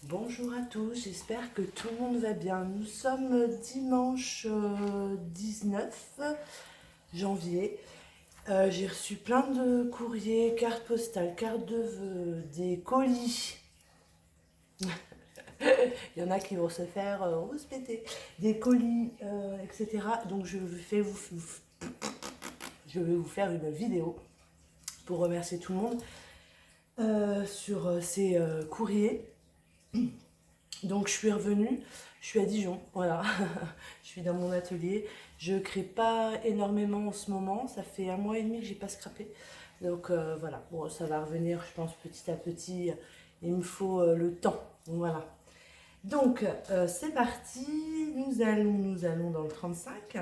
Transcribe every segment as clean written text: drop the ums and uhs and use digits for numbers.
Bonjour à tous, j'espère que tout le monde va bien. Nous sommes dimanche 19 janvier. J'ai reçu plein de courriers, cartes postales, cartes de vœux, des colis. Il y en a qui vont se faire rouspéter. Des colis, etc. Donc je vais vous faire une vidéo pour remercier tout le monde sur ces courriers. Donc je suis revenue, je suis à Dijon, voilà, je suis dans mon atelier. Je crée pas énormément en ce moment, ça fait 1 mois et demi que j'ai pas scrappé. Donc voilà, bon, ça va revenir, je pense, petit à petit. Il me faut le temps, voilà. Donc c'est parti, nous allons dans le 35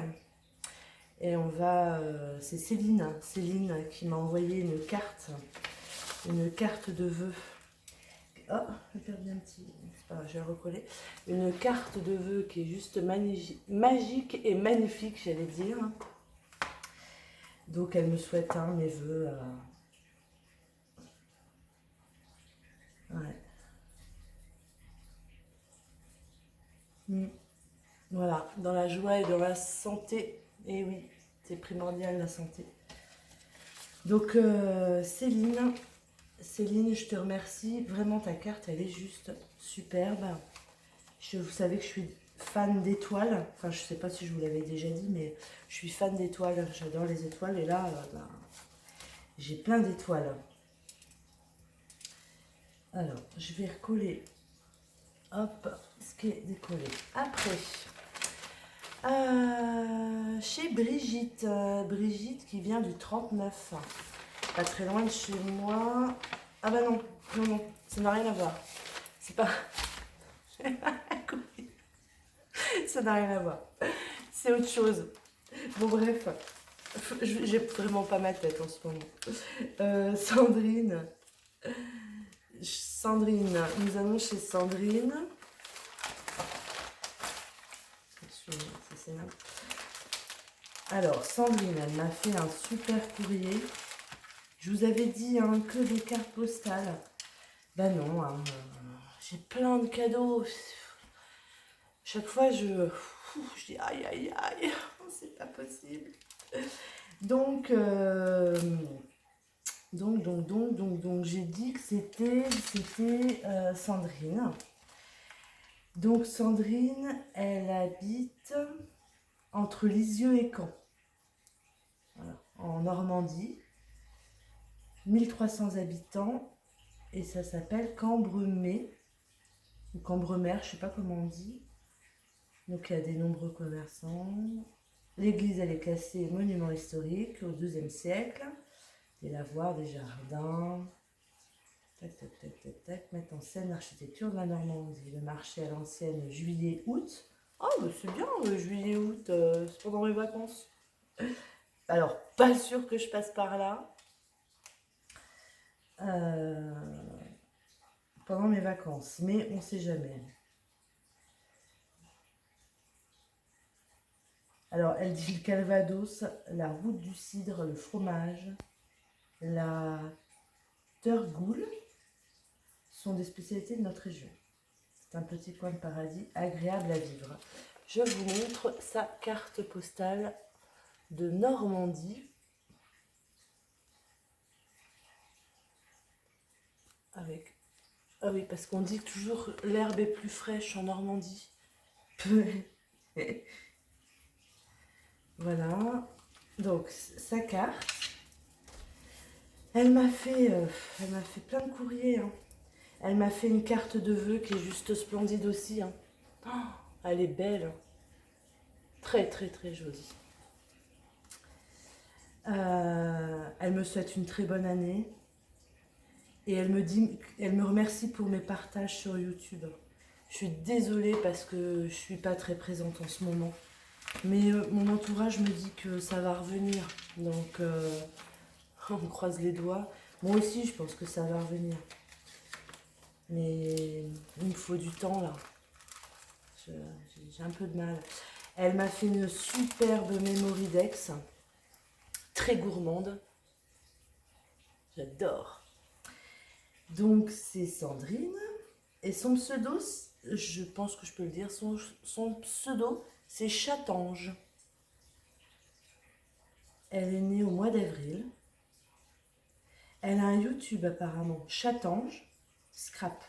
et on va, c'est Céline qui m'a envoyé une carte de vœux. Oh, j'ai perdu un petit. C'est pas grave, je vais le recoller. Une carte de vœux qui est juste magique et magnifique, j'allais dire. Donc, elle me souhaite mes vœux. Ouais. Mm. Voilà, dans la joie et dans la santé. Et oui, c'est primordial la santé. Donc, Céline, je te remercie. Vraiment, ta carte, elle est juste superbe. Vous savez que je suis fan d'étoiles. Enfin, je sais pas si je vous l'avais déjà dit, mais je suis fan d'étoiles. J'adore les étoiles. Et là, j'ai plein d'étoiles. Alors, je vais recoller. Hop, ce qui est décollé. Après, chez Brigitte. Brigitte qui vient du 39. Pas très loin de chez moi. Ah bah non, non, non, ça n'a rien à voir. C'est pas... ça n'a rien à voir. C'est autre chose. Bon, bref. J'ai vraiment pas ma tête en ce moment. Sandrine, nous allons chez Sandrine. Alors, Sandrine, elle m'a fait un super courrier. Je vous avais dit que des cartes postales. Ben non, j'ai plein de cadeaux. Chaque fois, je dis aïe, aïe, aïe, c'est pas possible. Donc, j'ai dit que c'était Sandrine. Donc, Sandrine, elle habite entre Lisieux et Caen, voilà, en Normandie. 1300 habitants et ça s'appelle Cambremer ou Cambremer, je sais pas comment on dit. Donc il y a des nombreux commerçants. L'église, elle est classée monument historique au XIIe siècle. Des lavoirs, des jardins. Tac, tac, tac, tac, tac. Mettre en scène l'architecture de la Normandie. Le marché à l'ancienne, juillet-août. Oh, bah c'est bien, juillet-août, c'est pendant mes vacances. Alors, pas sûr que je passe par là. Pendant mes vacances, mais on sait jamais. Alors, elle dit le Calvados, la route du cidre, le fromage, la Turgoule sont des spécialités de notre région. C'est un petit coin de paradis agréable à vivre. Je vous montre sa carte postale de Normandie. Avec... Ah oui, parce qu'on dit toujours l'herbe est plus fraîche en Normandie. Voilà. Donc, sa carte. Elle m'a fait plein de courriers. Elle m'a fait une carte de vœux qui est juste splendide aussi. Oh, elle est belle. Très, très, très jolie. Elle me souhaite une très bonne année. Et elle me remercie pour mes partages sur YouTube. Je suis désolée parce que je suis pas très présente en ce moment. Mais mon entourage me dit que ça va revenir. Donc, on croise les doigts. Moi aussi, je pense que ça va revenir. Mais il me faut du temps là. J'ai un peu de mal. Elle m'a fait une superbe Mémoridex. Très gourmande. J'adore. Donc c'est Sandrine. Et son pseudo, je pense que je peux le dire, son pseudo, c'est Chatange. Elle est née au mois d'avril. Elle a un YouTube apparemment, Chatange Scrap.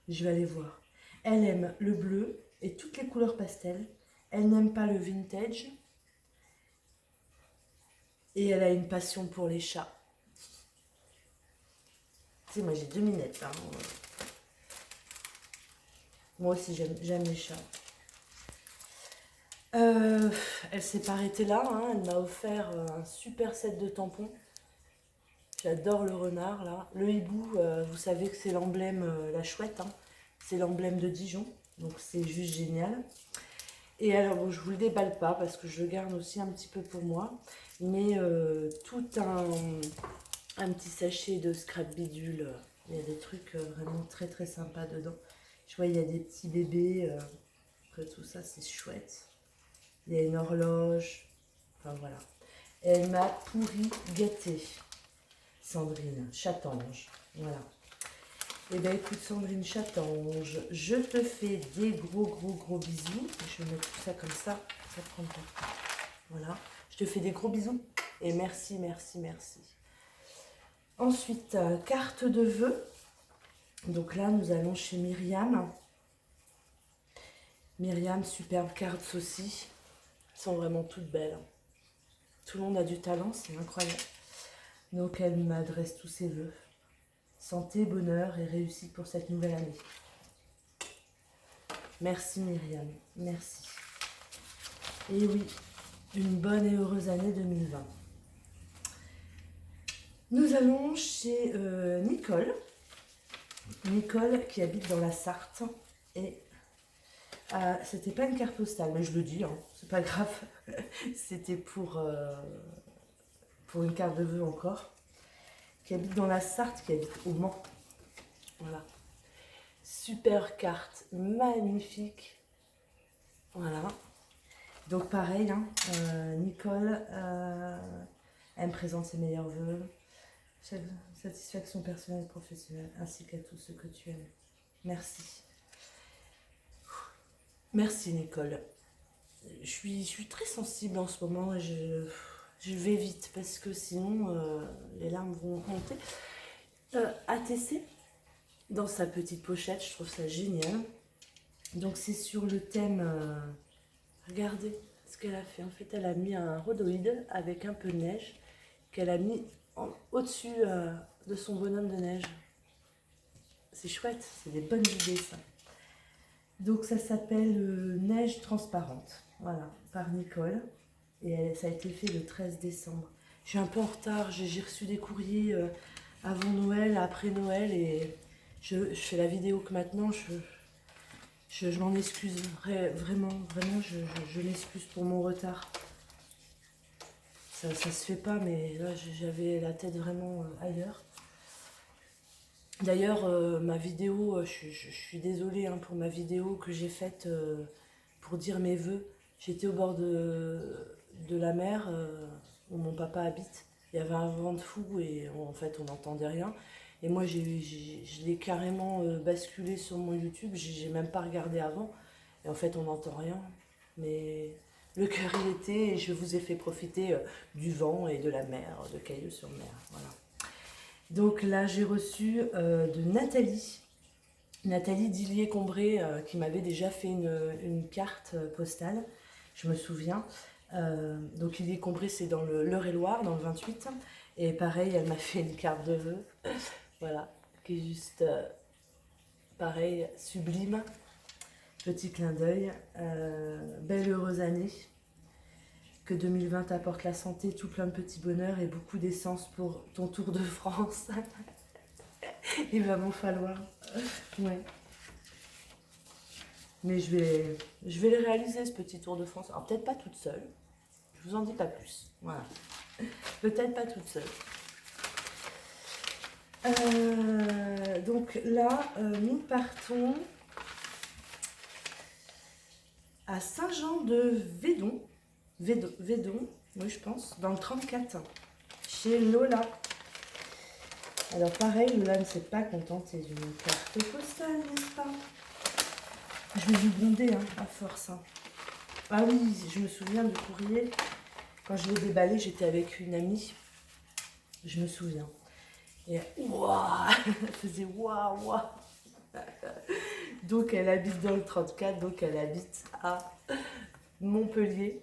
Je vais aller voir. Elle aime le bleu et toutes les couleurs pastel. Elle n'aime pas le vintage. Et elle a une passion pour les chats. Tu sais, moi j'ai 2 minettes. Hein. Moi aussi j'aime les chats. Elle s'est pas arrêtée là. Hein. Elle m'a offert un super set de tampons. J'adore le renard là. Le hibou, vous savez que c'est l'emblème, la chouette, hein. C'est l'emblème de Dijon. Donc c'est juste génial. Et alors, bon, je vous le déballe pas parce que je le garde aussi un petit peu pour moi. Mais tout un petit sachet de scrap bidule. Il y a des trucs vraiment très très sympas dedans. Je vois, il y a des petits bébés. Après tout ça, c'est chouette. Il y a une horloge. Enfin voilà. Et elle m'a pourri gâtée. Sandrine Chatange, voilà. Et bien écoute Sandrine Chatange, je te fais des gros bisous. Je vais mettre tout ça comme ça prend pas. Voilà, je te fais des gros bisous et merci. Ensuite, carte de vœux. Donc là, nous allons chez Myriam. Myriam, superbe carte aussi. Elles sont vraiment toutes belles. Tout le monde a du talent, c'est incroyable. Donc elle m'adresse tous ses vœux. Santé, bonheur et réussite pour cette nouvelle année. Merci Myriam, merci. Et oui, une bonne et heureuse année 2020. Nous allons chez Nicole. Nicole qui habite dans la Sarthe. Et c'était pas une carte postale, mais je le dis, hein, c'est pas grave. C'était pour une carte de vœux encore. Qui habite dans la Sarthe, qui habite au Mans. Voilà. Super carte, magnifique. Voilà. Donc pareil, hein, Nicole, elle me présente ses meilleurs vœux. Satisfaction personnelle et professionnelle, ainsi qu'à tous ceux que tu aimes. Merci. Merci Nicole. Je suis très sensible en ce moment. Je vais vite parce que sinon les larmes vont monter. ATC, dans sa petite pochette, je trouve ça génial. Donc c'est sur le thème, regardez ce qu'elle a fait. En fait, elle a mis un rhodoïde avec un peu de neige qu'elle a mis au-dessus de son bonhomme de neige. C'est chouette, c'est des bonnes idées ça. Donc ça s'appelle Neige transparente, voilà, par Nicole. Et ça a été fait le 13 décembre. Je suis un peu en retard, j'ai reçu des courriers avant Noël, après Noël, et je fais la vidéo que maintenant, je m'en excuse, vraiment, je m'excuse pour mon retard. Ça se fait pas, mais là j'avais la tête vraiment ailleurs. D'ailleurs, ma vidéo, je suis désolée hein, pour ma vidéo que j'ai faite pour dire mes vœux. J'étais au bord de la mer où mon papa habite. Il y avait un vent de fou et en fait on n'entendait rien. Et moi je l'ai carrément basculé sur mon YouTube, j'ai même pas regardé avant. Et en fait on n'entend rien. Mais le cœur y était et je vous ai fait profiter du vent et de la mer, de Cailleux-sur-Mer. Voilà. Donc là j'ai reçu de Nathalie Dillier-Combré qui m'avait déjà fait une carte postale, je me souviens. Donc Dillier-Combré c'est dans l'Eure-et-Loire, dans le 28. Et pareil, elle m'a fait une carte de vœux, voilà, qui est juste pareil, sublime. Petit clin d'œil, belle heureuse année. Que 2020 t'apporte la santé, tout plein de petits bonheurs et beaucoup d'essence pour ton Tour de France. Il va m'en falloir. Ouais. Mais je vais le réaliser ce petit Tour de France. Alors peut-être pas toute seule. Je vous en dis pas plus. Voilà. Peut-être pas toute seule. Donc là, nous partons à Saint-Jean-de-Védon. Védon, oui je pense, dans le 34, chez Lola. Alors pareil, Lola ne s'est pas contentée d'une carte postale, n'est-ce pas? Je vais vous gronder, hein, à force. Hein. Ah oui, je me souviens du courrier. Quand je l'ai déballé, j'étais avec une amie. Je me souviens. Et waouh, elle faisait waouh, waouh. Donc elle habite dans le 34, donc elle habite à Montpellier.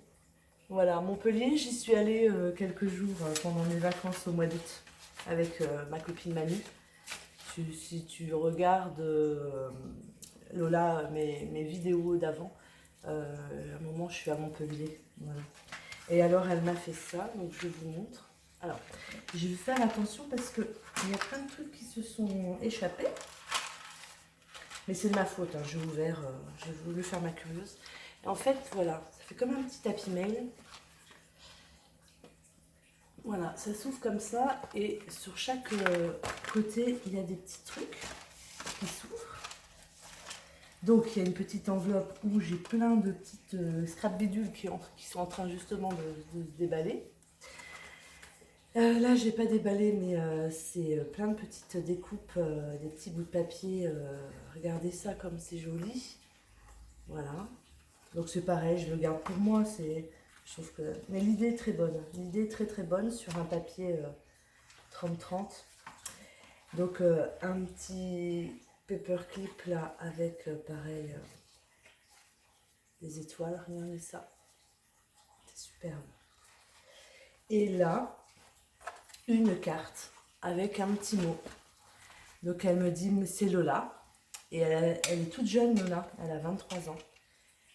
Voilà, Montpellier, j'y suis allée quelques jours pendant mes vacances au mois d'août avec ma copine Manu. Si tu regardes Lola, mes vidéos d'avant, à un moment je suis à Montpellier. Voilà. Et alors elle m'a fait ça, donc je vous montre. Alors, je vais faire attention parce qu'il y a plein de trucs qui se sont échappés. Mais c'est de ma faute, hein, j'ai ouvert, j'ai voulu faire ma curieuse. Et en fait, voilà, ça fait comme un petit tapis mail. Voilà, ça s'ouvre comme ça et sur chaque côté, il y a des petits trucs qui s'ouvrent. Donc, il y a une petite enveloppe où j'ai plein de petites scrap bidules qui sont en train justement de se déballer. Là, j'ai pas déballé, mais c'est plein de petites découpes, des petits bouts de papier. Regardez ça comme c'est joli. Voilà. Donc c'est pareil, je le garde pour moi. Je trouve que... Mais l'idée est très bonne. L'idée est très très bonne sur un papier 30-30. Donc un petit paperclip là avec pareil des étoiles. Regardez ça. C'est superbe. Et là, une carte avec un petit mot. Donc elle me dit, c'est Lola. Et elle est toute jeune, Lola. Elle a 23 ans.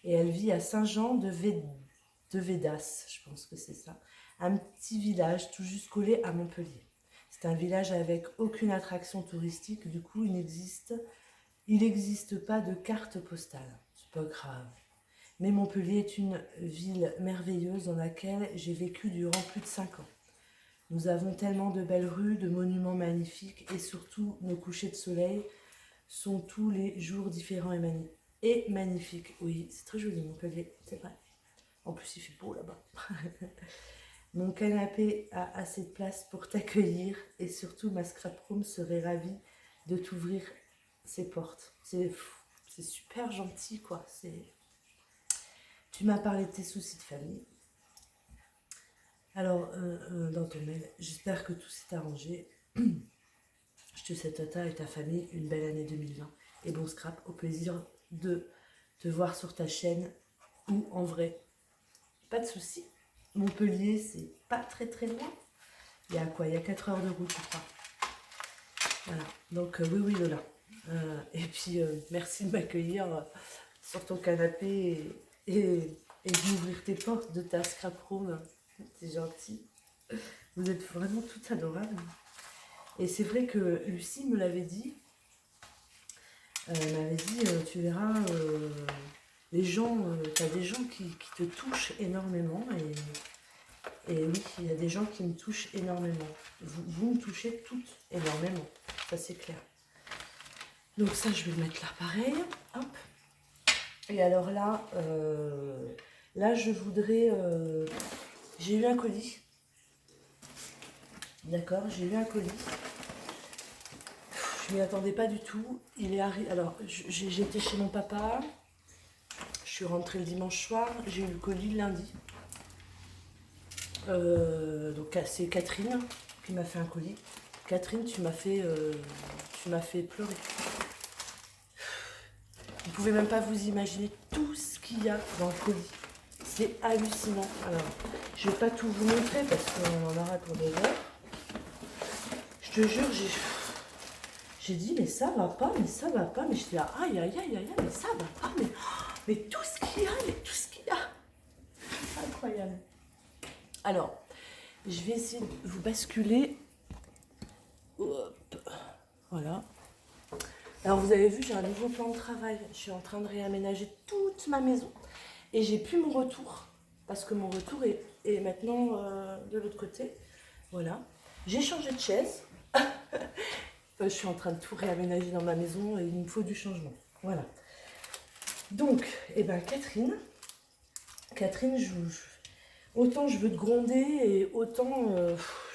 Et elle vit à Saint-Jean de Védas, je pense que c'est ça. Un petit village tout juste collé à Montpellier. C'est un village avec aucune attraction touristique. Du coup, il n'existe pas de carte postale. C'est pas grave. Mais Montpellier est une ville merveilleuse dans laquelle j'ai vécu durant plus de 5 ans. Nous avons tellement de belles rues, de monuments magnifiques et surtout nos couchers de soleil sont tous les jours différents et magnifiques. Oui, c'est très joli Montpellier, c'est vrai. En plus, il fait beau là-bas. Mon canapé a assez de place pour t'accueillir et surtout ma scrap room serait ravie de t'ouvrir ses portes. C'est super gentil quoi. Tu m'as parlé de tes soucis de famille. Alors, dans ton mail, j'espère que tout s'est arrangé. Je te souhaite à toi et ta famille une belle année 2020. Et bon scrap, au plaisir de te voir sur ta chaîne ou en vrai. Pas de soucis. Montpellier, c'est pas très très loin. Il y a quoi? Il y a 4 heures de route, je crois. Voilà. Donc, oui, Lola. Et puis, merci de m'accueillir sur ton canapé et d'ouvrir tes portes de ta scrap room. C'est gentil. Vous êtes vraiment toutes adorables. Et c'est vrai que Lucie me l'avait dit. Elle m'avait dit, tu verras, les gens, tu as des gens qui te touchent énormément. Et oui, il y a des gens qui me touchent énormément. Vous me touchez toutes énormément. Ça, c'est clair. Donc ça, je vais le mettre là pareil. Hop. Et alors là, là, je voudrais... j'ai eu un colis. D'accord, j'ai eu un colis. Je m'y attendais pas du tout. Il est arrivé. Alors, j'étais chez mon papa. Je suis rentrée le dimanche soir. J'ai eu le colis le lundi. Donc c'est Catherine qui m'a fait un colis. Catherine, tu m'as fait pleurer. Vous pouvez même pas vous imaginer tout ce qu'il y a dans le colis. C'est hallucinant. Alors, je vais pas tout vous montrer parce qu'on en aura pour des heures. Je te jure, j'ai dit, mais ça va pas, mais ça va pas. Mais j'étais là, aïe, aïe, aïe, aïe, mais ça va pas. Mais tout ce qu'il y a, mais tout ce qu'il y a. Incroyable. Alors, je vais essayer de vous basculer. Hop. Voilà. Alors, vous avez vu, j'ai un nouveau plan de travail. Je suis en train de réaménager toute ma maison. Et j'ai plus mon retour. Parce que mon retour est maintenant de l'autre côté. Voilà. J'ai changé de chaise. Je suis en train de tout réaménager dans ma maison et il me faut du changement. Voilà. Donc, eh ben, Catherine, autant je veux te gronder et autant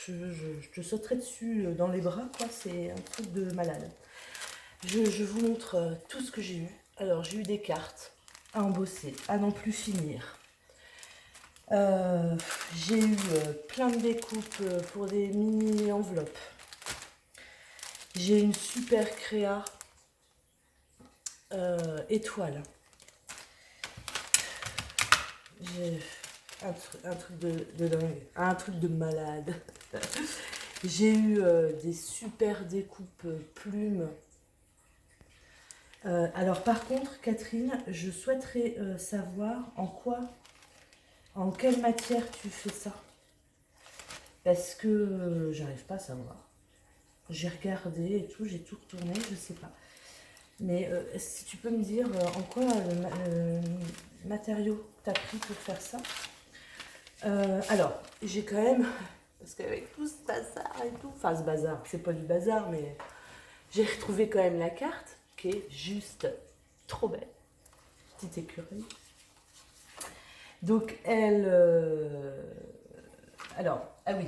je te sauterai dessus dans les bras, quoi. C'est un truc de malade. Je vous montre tout ce que j'ai eu. Alors, j'ai eu des cartes à embosser, à n'en plus finir. J'ai eu plein de découpes pour des mini enveloppes. J'ai une super créa étoile. J'ai un truc de dingue, un truc de malade. J'ai eu des super découpes plumes. Alors par contre, Catherine, je souhaiterais savoir en quelle matière tu fais ça. Parce que j'arrive pas à savoir. J'ai regardé et tout, j'ai tout retourné, je sais pas. Mais si tu peux me dire en quoi le matériau que tu as pris pour faire ça. Alors, j'ai quand même, parce qu'avec tout ce bazar et tout, enfin ce bazar, c'est pas du bazar, mais j'ai retrouvé quand même la carte qui est juste trop belle. Petite écureuil. Donc elle... alors, ah oui,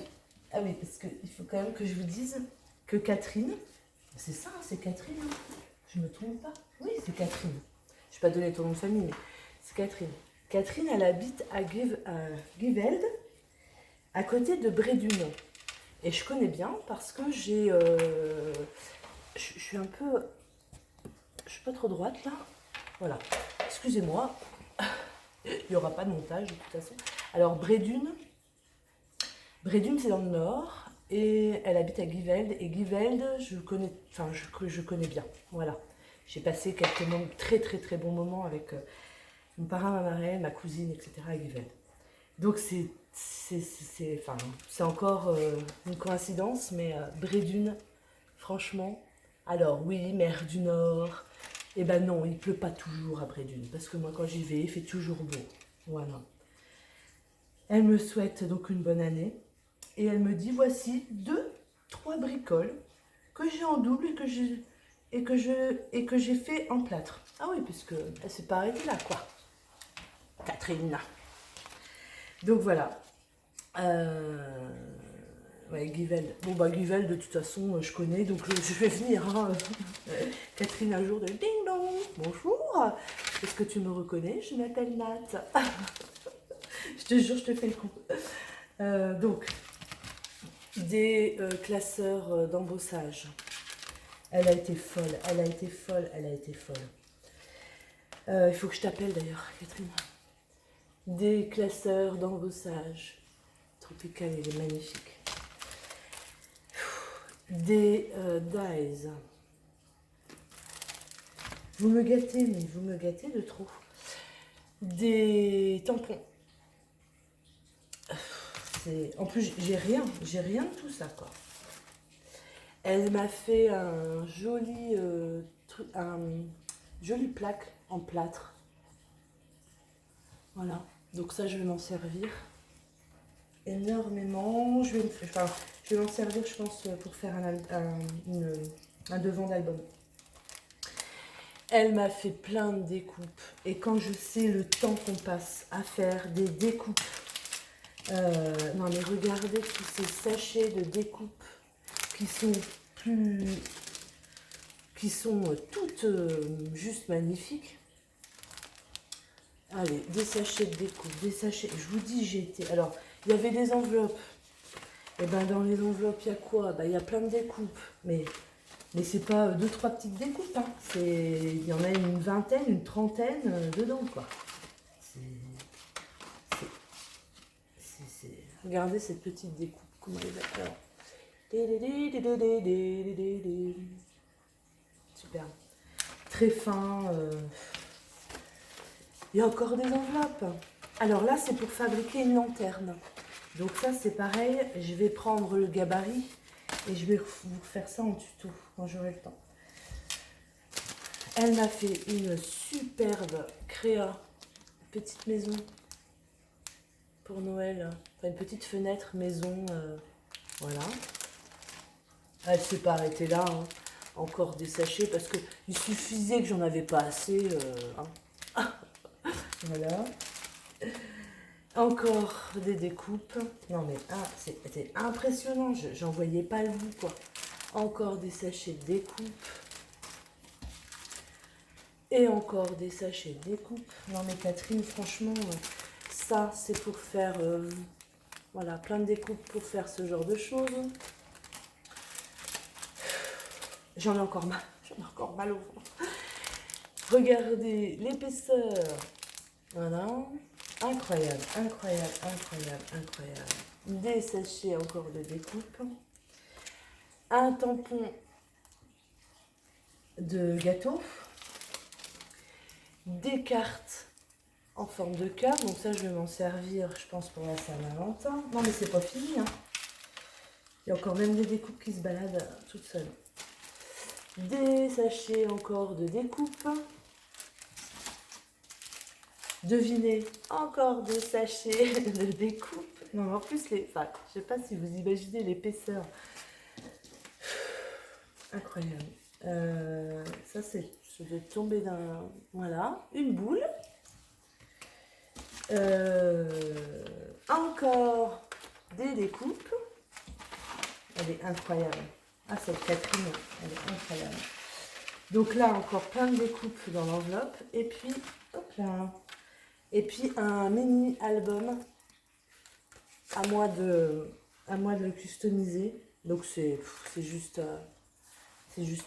parce qu'il faut quand même que je vous dise que Catherine, c'est ça, c'est Catherine, hein. Je me trompe pas. Oui, c'est Catherine. Je vais pas donner ton nom de famille, mais c'est Catherine. Catherine, elle habite à Givelde, à côté de Brédune. Et je connais bien parce que j'ai... je suis un peu... Je suis pas trop droite, là. Voilà. Excusez-moi. Il n'y aura pas de montage, de toute façon. Alors, Brédune, c'est dans le nord. Et elle habite à Givelde. Et Givelde, je connais bien. Voilà. J'ai passé quelques très très bons moments avec mon parrain, ma marraine, ma cousine, etc. à Givelde. Donc c'est encore une coïncidence, mais Brédune, franchement, alors oui, mer du Nord, eh ben non, il pleut pas toujours à Brédune, parce que moi quand j'y vais, il fait toujours beau. Voilà. Elle me souhaite donc une bonne année. Et elle me dit, voici 2-3 bricoles que j'ai en double et que j'ai fait en plâtre. Ah oui, puisque elle s'est pas arrêtée là, quoi. Catherine. Donc voilà. Ouais, Givelde. Bon bah Givelde, de toute façon, je connais, donc je vais venir. Hein. Catherine, un jour de ding dong. Bonjour. Est-ce que tu me reconnais? Je m'appelle Nat. Je te jure, je te fais le coup. Donc, des classeurs d'embossage. Elle a été folle, elle a été folle. Il faut que je t'appelle d'ailleurs, Catherine. Des classeurs d'embossage. Tropical, il est magnifique. Des dies. Vous me gâtez, mais vous me gâtez de trop. Des tampons. En plus, j'ai rien de tout ça, quoi. Elle m'a fait un joli plaque en plâtre. Voilà. Donc ça, je vais m'en servir énormément. Je vais m'en servir, je pense, pour faire un devant d'album. Elle m'a fait plein de découpes. Et quand je sais le temps qu'on passe à faire des découpes, non mais regardez tous ces sachets de découpes qui sont toutes juste magnifiques. Allez, des sachets de découpe, des sachets. Je vous dis, j'ai été. Alors, il y avait des enveloppes. Et ben dans les enveloppes, il y a quoi? Ben, il y a plein de découpes. Mais c'est pas 2-3 petites découpes. Hein. Il y en a une vingtaine, une trentaine dedans, quoi. Regardez cette petite découpe. Comment elle est alors. Super. Très fin. Il y a encore des enveloppes. Alors là, c'est pour fabriquer une lanterne. Donc ça, c'est pareil. Je vais prendre le gabarit et je vais vous faire ça en tuto quand j'aurai le temps. Elle m'a fait une superbe créa, petite maison pour Noël. Enfin, une petite fenêtre maison. Voilà. Elle ne s'est pas arrêtée là. Hein. Encore des sachets parce qu'il suffisait que j'en avais pas assez. Hein. Voilà. Encore des découpes. Non mais c'était impressionnant, j'en voyais pas le bout quoi. Encore des sachets de découpe. Et encore des sachets de découpe. Non mais Catherine, franchement, ça c'est pour faire voilà, plein de découpes pour faire ce genre de choses. J'en ai encore mal, j'en ai encore mal au ventre. Regardez l'épaisseur. Voilà. Incroyable, incroyable, incroyable, incroyable. Des sachets encore de découpe. Un tampon de gâteau. Des cartes en forme de cœur. Donc ça, je vais m'en servir, je pense, pour la Saint-Valentin. Non, mais c'est pas fini. Hein. Il y a encore même des découpes qui se baladent toutes seules. Des sachets encore de découpe. Devinez, encore des sachets de découpe. Non, en plus, enfin, je sais pas si vous imaginez l'épaisseur. Incroyable. Ça, c'est de tomber d'un... Voilà, une boule. Encore des découpes. Elle est incroyable. Ah, cette Catherine, elle est incroyable. Donc là, encore plein de découpes dans l'enveloppe. Et puis, hop là. Et puis, un mini-album. À moi de le customiser. Donc, c'est juste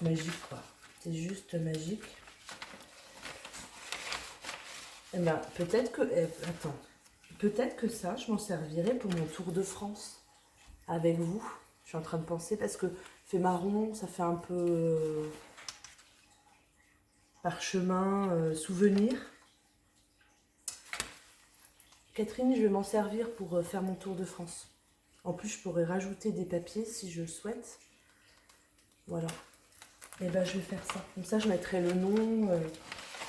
magique, quoi. C'est juste magique. Eh ben, peut-être que... attends. Peut-être que ça, je m'en servirai pour mon tour de France. Avec vous. Je suis en train de penser parce que fait marron, ça fait un peu parchemin, souvenir. Catherine, je vais m'en servir pour faire mon tour de France. En plus, je pourrais rajouter des papiers si je le souhaite. Voilà. Et ben, je vais faire ça. Comme ça, je mettrai le nom,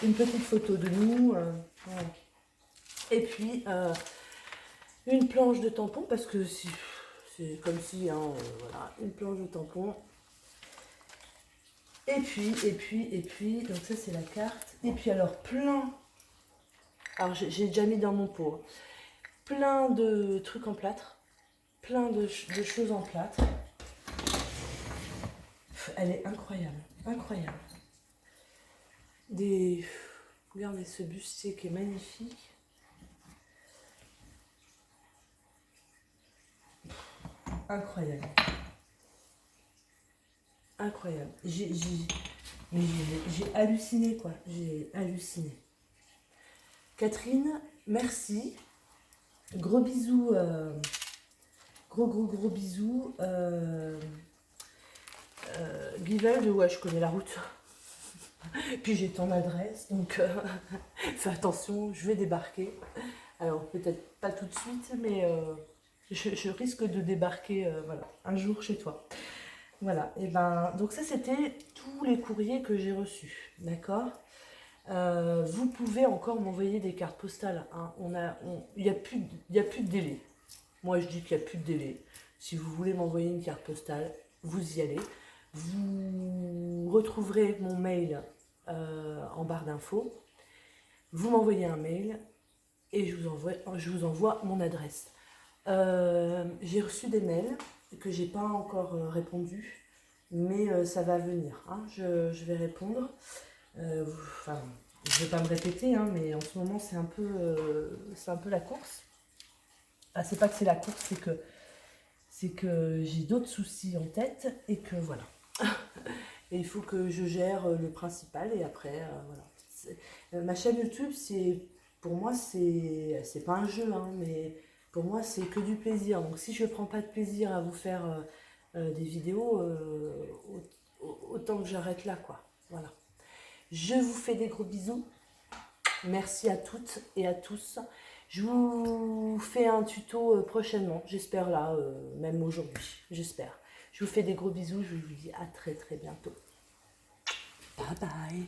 une petite photo de nous. Voilà. Et puis, une planche de tampon parce que c'est comme si, hein, voilà, une planche de tampon. Et puis, donc ça c'est la carte. Et puis alors plein, alors j'ai déjà mis dans mon pot, hein. Plein de trucs en plâtre, plein de choses en plâtre. Elle est incroyable, incroyable. Regardez ce bustier qui est magnifique. Incroyable. Incroyable. J'ai halluciné quoi, j'ai halluciné. Catherine, merci. Gros bisous, gros bisous. Guivelde, ouais, je connais la route. Puis j'ai ton adresse, donc fais attention, je vais débarquer. Alors peut-être pas tout de suite, mais je risque de débarquer voilà, un jour chez toi. Voilà, et ben donc ça c'était tous les courriers que j'ai reçus, d'accord. Vous pouvez encore m'envoyer des cartes postales. Hein. Il n'y a plus de délai. Moi, je dis qu'il n'y a plus de délai. Si vous voulez m'envoyer une carte postale, vous y allez. Vous retrouverez mon mail en barre d'infos. Vous m'envoyez un mail et je vous envoie mon adresse. J'ai reçu des mails que j'ai pas encore répondu, mais ça va venir. Hein. Je vais répondre. Enfin, je ne vais pas me répéter, hein, mais en ce moment c'est un peu la course. Ah, c'est pas que c'est la course, c'est que j'ai d'autres soucis en tête et que voilà. Et il faut que je gère le principal et après voilà. Ma chaîne YouTube, pour moi c'est pas un jeu, hein, mais pour moi c'est que du plaisir. Donc si je prends pas de plaisir à vous faire des vidéos, autant que j'arrête là quoi. Voilà. Je vous fais des gros bisous. Merci à toutes et à tous. Je vous fais un tuto prochainement. J'espère là, même aujourd'hui. J'espère. Je vous fais des gros bisous. Je vous dis à très très bientôt. Bye bye.